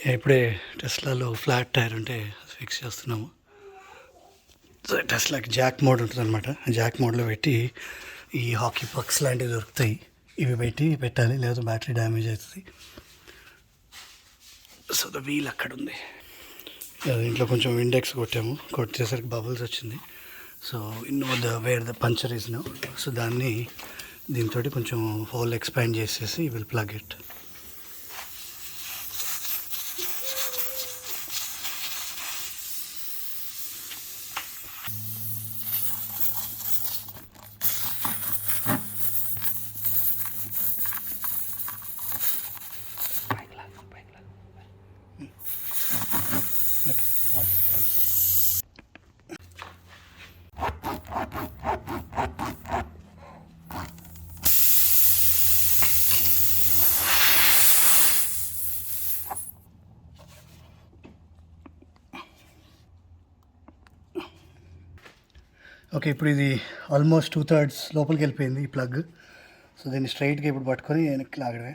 ఇప్పుడే టెస్లాలో flat tyre ఉంటే fix చేస్తున్నాము. సో టెస్లాకి జాక్ మోడ్ ఉంటుంది అనమాట. జాక్ మోడ్లో పెట్టి ఈ హాకీ పక్స్ లాంటివి దొరుకుతాయి, ఇవి పెట్టాలి, లేదా బ్యాటరీ డ్యామేజ్ అవుతుంది. సో ద వీల్ అక్కడ ఉంది. దీంట్లో కొంచెం ఇండెక్స్ కొట్టేసరికి బబుల్స్ వచ్చింది. So where the puncture is now. So దాన్ని దీంతో కొంచెం హోల్ ఎక్స్పాండ్ చేసేసి విల్ ప్లగ్ ఇట్. ఓకే, ఇప్పుడు ఇది ఆల్మోస్ట్ 2/3 లోపలికి వెళ్ళిపోయింది ఈ ప్లగ్. సో దీన్ని స్ట్రైట్గా ఇప్పుడు పట్టుకొని వెనక్కి లాగడమే.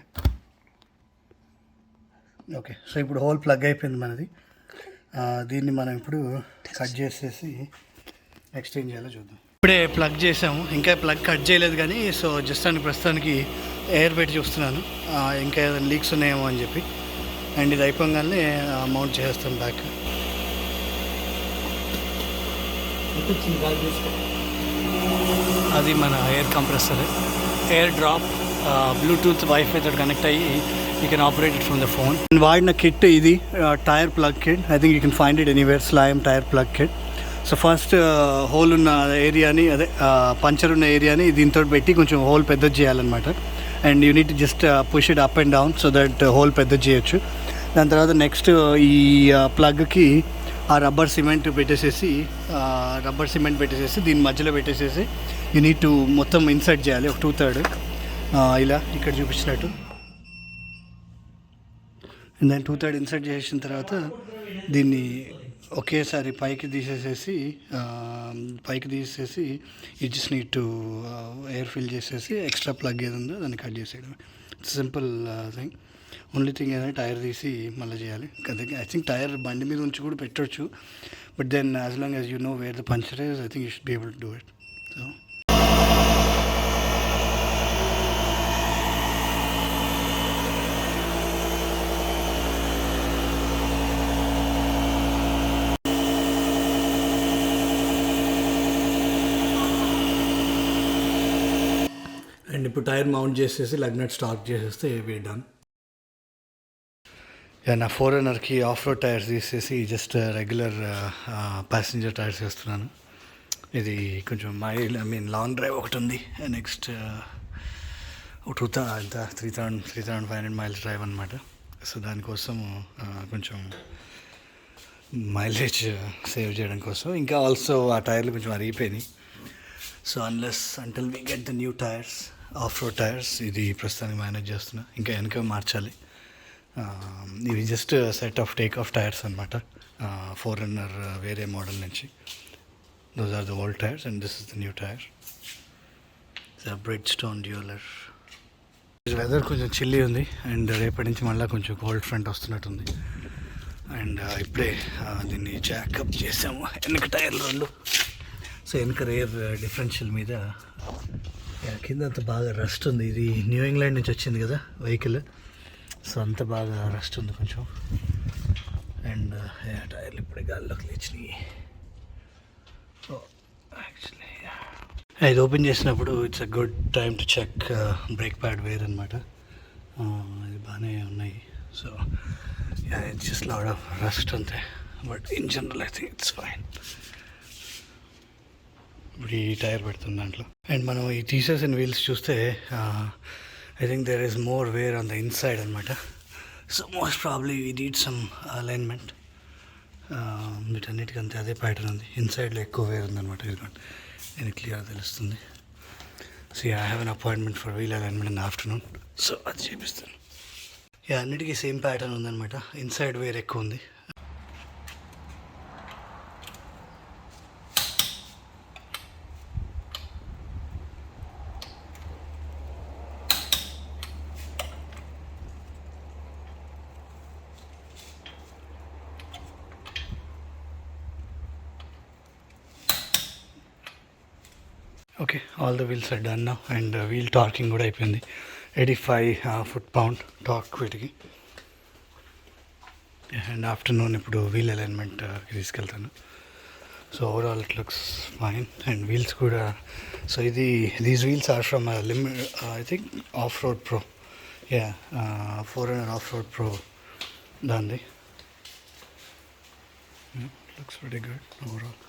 ఓకే, సో ఇప్పుడు హోల్ ప్లగ్ అయిపోయింది మనది. దీన్ని మనం ఇప్పుడు కట్ చేసేసి నెక్స్ట్ ఏం చేయాలో చూద్దాం. ఇప్పుడే ప్లగ్ చేసాము, ఇంకా ప్లగ్ కట్ చేయలేదు కానీ. సో జస్ట్ అని ప్రస్తుతానికి ఎయిర్ పెట్టి చూస్తున్నాను ఇంకా ఏదైనా లీక్స్ ఉన్నాయేమో అని చెప్పి. అండ్ ఇది అయిపోగానే మౌంట్ చేస్తాను బ్యాక్. అది మన air compressor, air drop, bluetooth wifi తోటి కనెక్ట్ అయ్యి you can operate it from the phone. వాడిన కిట్ ఇది tyre plug kit. I think you can find it anywhere, slime tyre plug kit. So first hole ఉన్న ఏరియాని, అదే puncture ఉన్న ఏరియాని దీంతో పెట్టి కొంచెం హోల్ పెద్దది చేయాలన్నమాట. And you need just push it up and down so that whole పెద్దది చేయొచ్చు. దాని తర్వాత నెక్స్ట్ ఈ ప్లగ్కి ఆ రబ్బర్ సిమెంట్ పెట్టేసేసి దీని మధ్యలో పెట్టేసేసి యూ నీడ్ టు మొత్తం ఇన్సర్ట్ చేయాలి ఒక 2/3 ఇలా ఇక్కడ చూపించినట్టు. అండ్ దాన్ని 2/3 ఇన్సర్ట్ చేసిన తర్వాత దీన్ని ఒకేసారి పైకి తీసేసి you just need to air fill చేసేసి ఎక్స్ట్రా ప్లగ్ ఏది ఉందో దాన్ని కట్ చేసేయడం. Simple thing. ఓన్లీ థింగ్ ఏదైనా టైర్ తీసి మళ్ళీ చేయాలి. ఐ థింక్ టైర్ బండి మీద ఉంచి కూడా పెట్టవచ్చు, but then as long as you know where the puncture is, I think you should be able to do it. So and ఇప్పుడు టైర్ మౌంట్ చేసేసి లగ్ నట్ స్టాక్ చేసేస్తే వీ డన్. నా 4Runnerకి ఆఫ్ రోడ్ టైర్స్ తీసేసి just regular passenger tyres వేస్తున్నాను. ఇది కొంచెం long drive ఒకటి ఉంది. నెక్స్ట్ 3,500 మైల్స్ డ్రైవ్ అనమాట. సో దానికోసం కొంచెం మైలేజ్ సేవ్ చేయడం కోసం. ఇంకా ఆల్సో ఆ టైర్లు కొంచెం అరిగిపోయినాయి. So until we get the new tyres, off road tyres, ఇది ప్రస్తుతానికి మేనేజ్ చేస్తున్నా. ఇంకా వెనక మార్చాలి. ఇవి just set of take off tyres అనమాట, 4Runner వేరే మోడల్ నుంచి. Those are the old tyres and this is the new tyre. Bridgestone Dueler. Weather కొంచెం చిల్లీ ఉంది అండ్ రేపటి నుంచి మళ్ళీ కొంచెం కోల్డ్ ఫ్రంట్ వస్తున్నట్టుంది. అండ్ ఇప్పుడే దీన్ని జాకప్ చేసాము, వెనక టైర్లు 2. సో వెనక రేర్ డిఫరెన్షియల్ మీద కింద అంత బాగా రస్ట్ ఉంది. ఇది న్యూ ఇంగ్లాండ్ నుంచి వచ్చింది కదా వెహికల్, సో అంత బాగా రస్ట్ ఉంది కొంచెం. అండ్ టైర్లు ఇప్పుడే గాల్లోకి లేచినాయి. యాక్చువల్లీ ఇది ఓపెన్ చేసినప్పుడు it's a good time to check brake pad wear అనమాట. ఇది బాగానే ఉన్నాయి. So it's just lot of rust అంతే, but in general I think it's fine. ఇప్పుడు ఈ టైర్ పెడుతుంది దాంట్లో. అండ్ మనం ఈ తీసేసిన వీల్స్ చూస్తే I think there is more wear on the inside అనమాట. So most probably we need some alignment. వీటన్నిటికంతే అదే ప్యాటర్న్ ఉంది. ఇన్సైడ్లో ఎక్కువ వేర్ ఉందన్నమాట. ఇదిగోండి, నేను క్లియర్ తెలుస్తుంది. So I have an appointment for wheel alignment in afternoon. So అది చేపిస్తాను. అన్నిటికీ సేమ్ ప్యాటర్న్ ఉందన్నమాట. ఇన్సైడ్ వేర్ ఎక్కువ ఉంది. Okay, all the wheels are done now and wheel torquing కూడా అయిపోయింది. 85 ఫుట్ పౌండ్ టార్క్ వీటికి. అండ్ ఆఫ్టర్నూన్ ఇప్పుడు వీల్ అలైన్మెంట్కి తీసుకెళ్తాను. So overall it looks fine. And wheels కూడా, so these wheels are from I think off road pro. 4Runner off road pro దాంది. Looks very good overall.